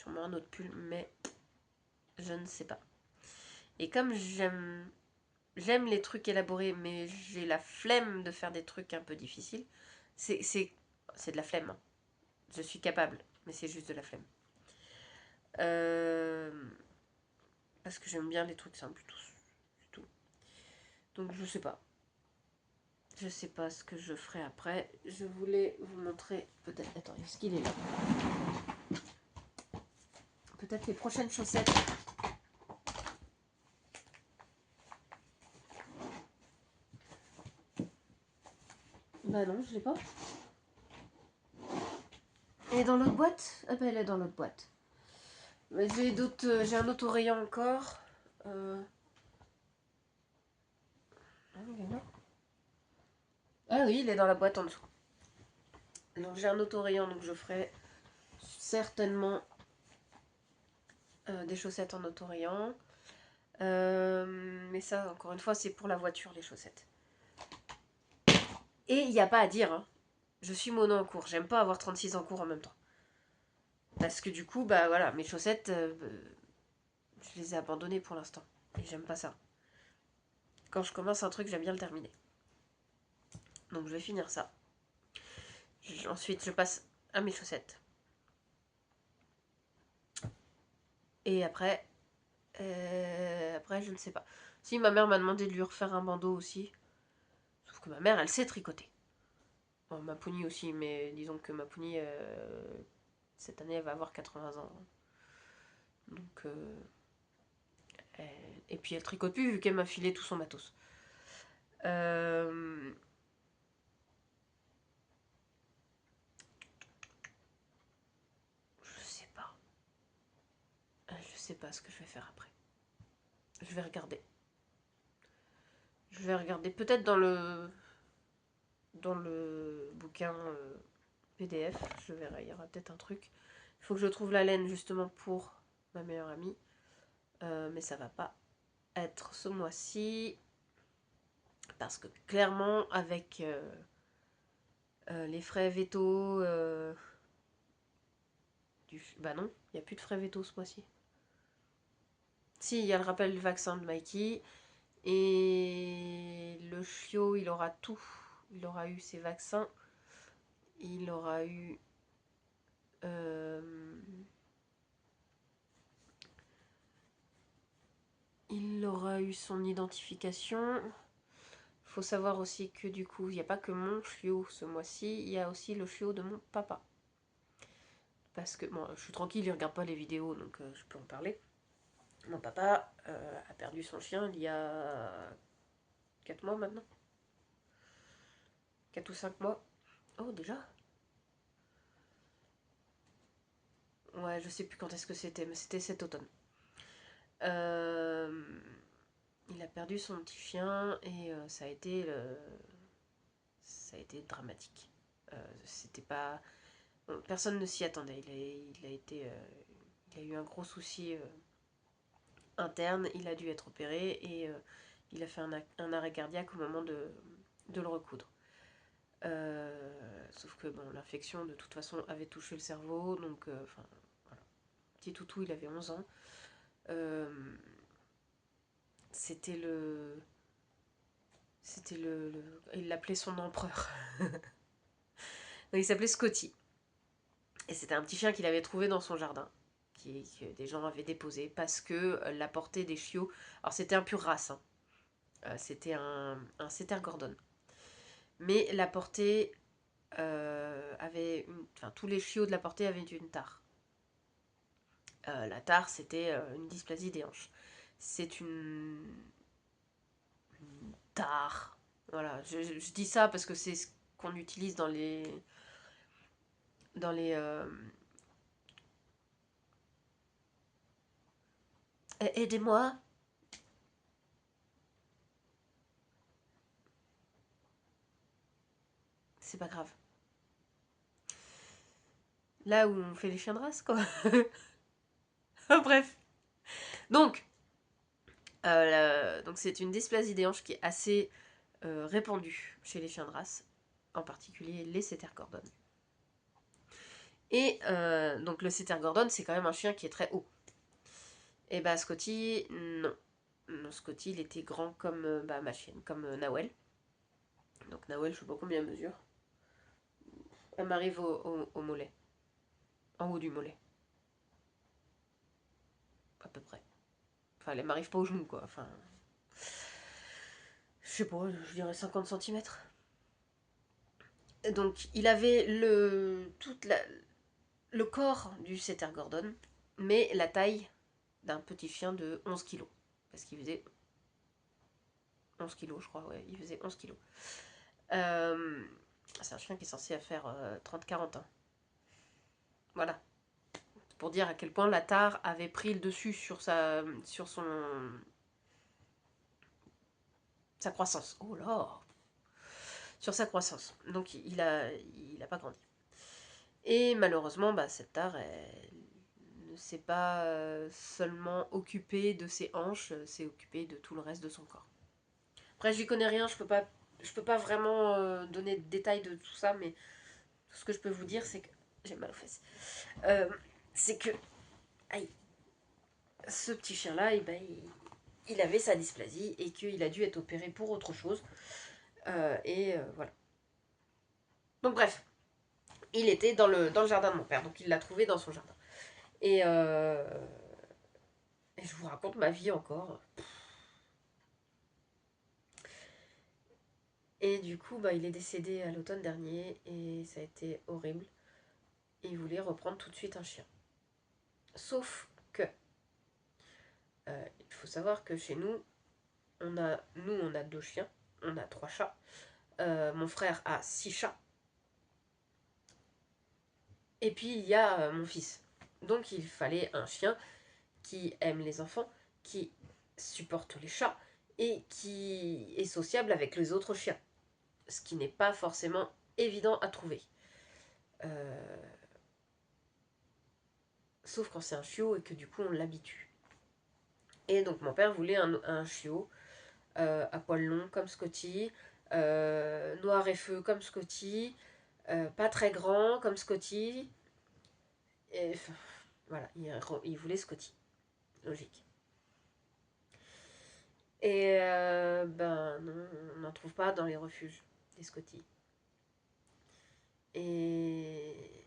un autre pull, mais je ne sais pas. Et comme j'aime les trucs élaborés, mais j'ai la flemme de faire des trucs un peu difficiles, c'est, c'est, c'est de la flemme. Hein. Je suis capable, mais c'est juste de la flemme. Euh, Parce que j'aime bien les trucs simples, tout. Donc je sais pas. Je sais pas ce que je ferai après. Je voulais vous montrer. Peut-être. Attends, est-ce qu'il est là? Peut-être les prochaines chaussettes. Bah non, je l'ai pas. Elle est dans l'autre boîte? Ah bah elle est dans l'autre boîte. Mais j'ai un autre rayon encore. Ah, il est là. Ah oui, il est dans la boîte en dessous. Donc j'ai un autorayon, donc je ferai certainement des chaussettes en autorayon. Mais ça, encore une fois, c'est pour la voiture, les chaussettes. Et il n'y a pas à dire, hein. Je suis mono en cours. J'aime pas avoir 36 en cours en même temps. Parce que du coup, bah voilà, mes chaussettes, je les ai abandonnées pour l'instant. Et j'aime pas ça. Quand je commence un truc, j'aime bien le terminer. Donc je vais finir ça. Ensuite, je passe à mes chaussettes. Et après, je ne sais pas. Si ma mère m'a demandé de lui refaire un bandeau aussi. Sauf que ma mère, elle sait tricoter. Bon, ma pounie aussi, mais disons que ma pounie, cette année, elle va avoir 80 ans. Donc, et puis elle tricote plus vu qu'elle m'a filé tout son matos. Euh, je sais pas. Je sais pas ce que je vais faire après. Je vais regarder. Je vais regarder peut-être dans le bouquin PDF. Je verrai, il y aura peut-être un truc. Il faut que je trouve la laine justement pour ma meilleure amie. Mais ça va pas être ce mois-ci. Parce que clairement, avec les frais veto bah non, il n'y a plus de frais veto ce mois-ci. Si, il y a le rappel du vaccin de Mikey. Et le chiot, il aura tout. Il aura eu ses vaccins. Il aura eu... euh, il aura eu son identification. Faut savoir aussi que du coup, il n'y a pas que mon chiot ce mois-ci. Il y a aussi le chiot de mon papa. Parce que, bon, je suis tranquille, il regarde pas les vidéos, donc je peux en parler. Mon papa a perdu son chien il y a 4 mois maintenant. 4 ou 5 mois. Oh, déjà. Ouais, je sais plus quand est-ce que c'était, mais c'était cet automne. Euh, il a perdu son petit chien et ça a été dramatique. C'était pas... Bon, personne ne s'y attendait. Il a eu un gros souci interne, il a dû être opéré et il a fait un arrêt cardiaque au moment de le recoudre. Sauf que bon, l'infection de toute façon avait touché le cerveau, donc enfin voilà. Petit toutou, il avait 11 ans. Euh, c'était le. C'était il l'appelait son empereur. Donc, il s'appelait Scotty. Et c'était un petit chien qu'il avait trouvé dans son jardin, que des gens avaient déposé, parce que la portée des chiots. Alors c'était un pur race, hein. C'était un setter Gordon. Mais la portée avait une. Enfin, tous les chiots de la portée avaient une tare. La tare, c'était une dysplasie des hanches. C'est une tare. Voilà, je dis ça parce que c'est ce qu'on utilise dans les. Dans les. Aidez-moi. C'est pas grave. Là où on fait les chiens de race, quoi. Bref. Donc, donc c'est une dysplasie des hanches qui est assez répandue chez les chiens de race, en particulier les setter Gordon. Et donc le setter Gordon, c'est quand même un chien qui est très haut. Et bah Scotty, non. Non, Scotty, il était grand comme ma chienne, comme Nawel. Donc Nawel, je sais pas combien elle mesure. Elle m'arrive au mollet. En haut du mollet. À peu près. Enfin, elle m'arrive pas au genou, quoi. Enfin, je sais pas, je dirais 50 centimètres. Donc, il avait le corps du setter Gordon, mais la taille d'un petit chien de 11 kilos. Parce qu'il faisait 11 kilos, je crois, ouais, il faisait 11 kilos. Euh, c'est un chien qui est censé faire 30-40 ans. Voilà. Pour dire à quel point la tare avait pris le dessus sur sa croissance. Oh là, sur sa croissance. Donc il a pas grandi. Et malheureusement, bah, cette tare, elle ne s'est pas seulement occupée de ses hanches, s'est occupée de tout le reste de son corps. Après, j'y connais rien, je peux pas vraiment donner de détails de tout ça, mais tout ce que je peux vous dire, c'est que j'ai mal aux fesses. Euh, c'est que, aïe, ce petit chien-là, eh ben, il avait sa dysplasie et qu'il a dû être opéré pour autre chose. Voilà. Donc bref, il était dans le jardin de mon père, donc il l'a trouvé dans son jardin. Et, euh, et je vous raconte ma vie encore. Et du coup, bah, il est décédé à l'automne dernier et ça a été horrible. Et il voulait reprendre tout de suite un chien. Sauf que, il faut savoir que chez nous, on a 2 chiens, on a 3 chats. Mon frère a 6 chats. Et puis il y a mon fils. Donc il fallait un chien qui aime les enfants, qui supporte les chats et qui est sociable avec les autres chiens. Ce qui n'est pas forcément évident à trouver. Euh, Sauf quand c'est un chiot et que du coup on l'habitue. Et donc mon père voulait un chiot à poils longs comme Scotty, noir et feu comme Scotty, pas très grand comme Scotty. Et enfin, voilà, il voulait Scotty. Logique. Et ben non, on n'en trouve pas dans les refuges des Scotty. Et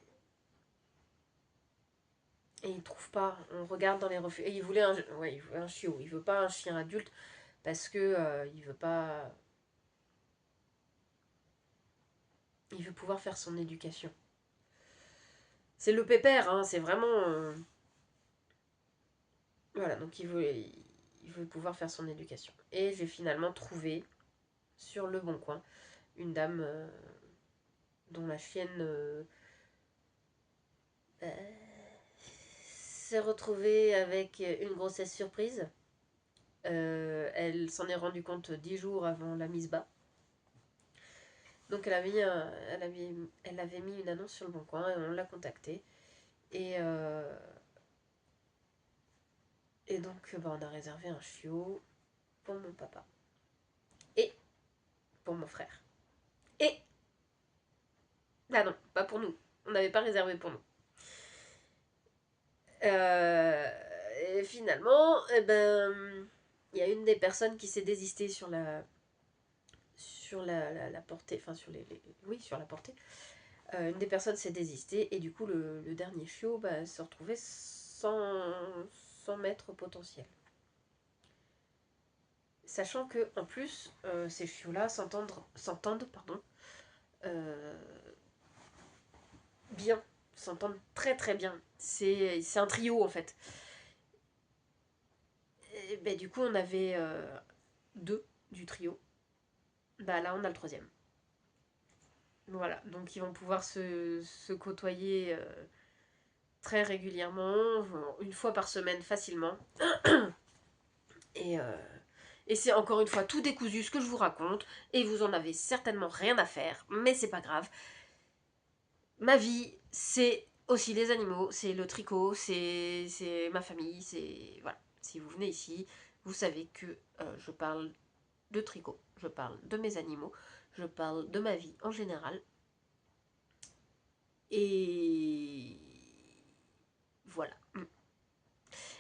Et il trouve pas. On regarde dans les refuges. Et il voulait un chiot. Il veut pas un chien adulte parce que il veut pas. Il veut pouvoir faire son éducation. C'est le pépère, hein. C'est vraiment. Voilà. Donc il veut pouvoir faire son éducation. Et j'ai finalement trouvé sur le Bon Coin une dame dont la chienne euh, s'est retrouvée avec une grossesse surprise. Elle s'en est rendue compte 10 jours avant la mise bas. Donc elle avait mis une annonce sur le Bon Coin et on l'a contactée. Et Et donc, on a réservé un chiot pour mon papa. Et pour mon frère. Et... Ah non, pas pour nous. On n'avait pas réservé pour nous. Et finalement, eh ben, il y a une des personnes qui s'est désistée sur la portée, enfin oui, sur la portée. Une des personnes s'est désistée et du coup le dernier chiot se retrouvait sans maître potentiel. Sachant que en plus ces chiots-là s'entendent euh, bien, s'entendent très très bien. C'est un trio en fait. Et ben, du coup on avait deux du trio. Bah là on a le troisième. Voilà, donc ils vont pouvoir se côtoyer très régulièrement, une fois par semaine facilement. Et, euh, et c'est encore une fois tout décousu ce que je vous raconte, et vous en avez certainement rien à faire, mais c'est pas grave. Ma vie, c'est aussi les animaux, c'est le tricot, c'est ma famille, c'est... Voilà. Si vous venez ici, vous savez que je parle de tricot, je parle de mes animaux, je parle de ma vie en général. Et voilà.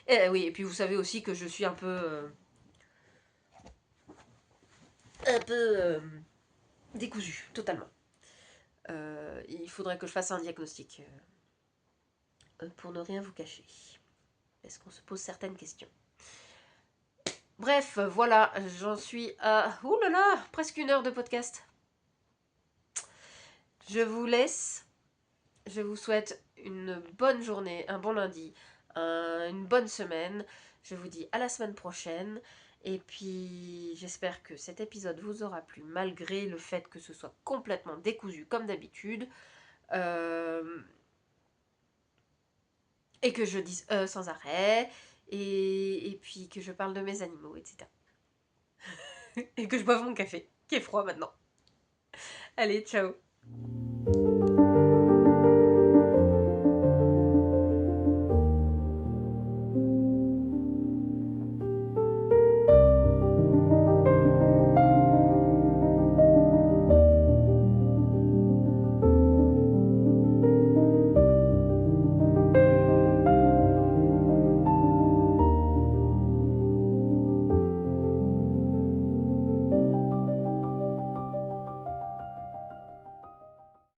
Et oui, et puis vous savez aussi que je suis un peu décousue, totalement. Il faudrait que je fasse un diagnostic pour ne rien vous cacher. Est-ce qu'on se pose certaines questions? Bref, voilà, j'en suis à... Ouh là là, presque 1 heure de podcast. Je vous laisse. Je vous souhaite une bonne journée, un bon lundi, une bonne semaine. Je vous dis à la semaine prochaine. Et puis, j'espère que cet épisode vous aura plu, malgré le fait que ce soit complètement décousu comme d'habitude. Et que je dise sans arrêt. Et puis que je parle de mes animaux, etc. Et que je boive mon café, qui est froid maintenant. Allez, ciao!